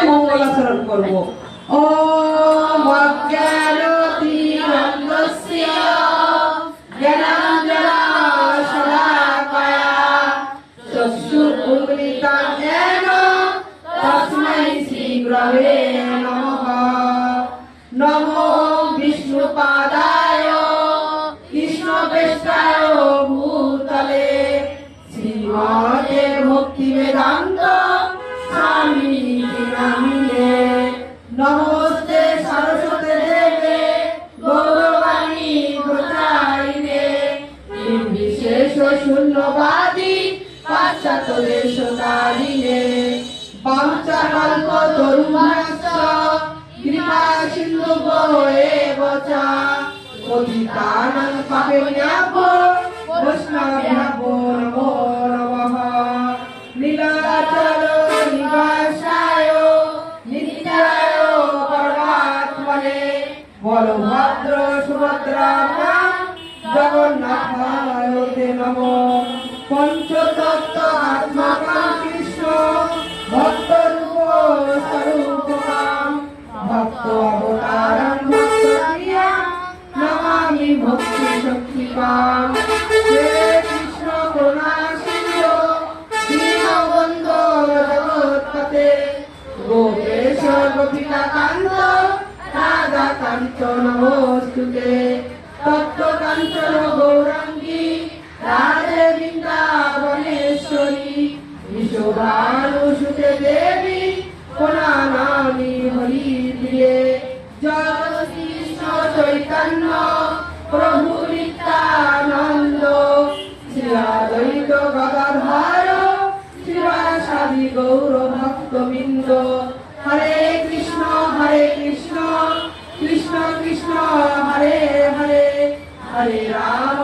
মঙ্গলাচরণ করব। ওম অজ্ঞানতিমিরন্ধস্য জ্ঞানাঞ্জনশলাকয়া চক্ষুর্উন্মিলিतं येन তস্मै শ্রীগুরবে নমঃ। নমো বিষ্ণুপাদায় কৃষ্ণপ্রেষ্ঠায় ভূতলে শ্রীমতে ভক্তিবেদান্ত স্বামিনিতি নামিনে। নমস্তে সরস্বতী দেবে গৌরবাণী প্রচারিণে নির্বিশেষ শূন্যবাদী পাশ্চাত্য দেশকারিণে। বাঞ্ছাকল্পতরুভ্যশ্চ কৃপা সিন্ধুভ্যো এব চ পতিতানাং পাবনেভ্যো বৈষ্ণবেভ্যো নমো নমঃ। নীলাচল নিবাসায় নিত্যায় পরমাত্মনে বলভদ্র সুভদ্রাভ্যাং জগন্নাথায় তে নমঃ। পঞ্চতত্ত্ব আত্মাকাং কৃষ্ণ ভক্তরূপ স্বরূপকাম ভক্ত অবতারং ভক্তপ্রিয়াং নমামি ভক্তি শক্তিকাম। হে কৃষ্ণ করুণা সিন্ধু দীনবন্ধো জগৎপতে গোপেশ গোপিকাকান্ত রাধাকান্ত নমোস্তুতে। তপ্তকাঞ্চন গৌরাঙ্গী রাধে বৃন্দাবনেশ্বরী বিশ্বভানুসুতে দেবী প্রণামামি হরিপ্রিয়ে। জয় কৃষ্ণ চৈতন্য প্রভু নিত্যানন্দ শ্রী অদ্বৈত গদাধর শিবাসাদি গৌর ভক্তবৃন্দ। হরে কৃষ্ণ কৃষ্ণ কৃষ্ণ হরে হরে হরে রাম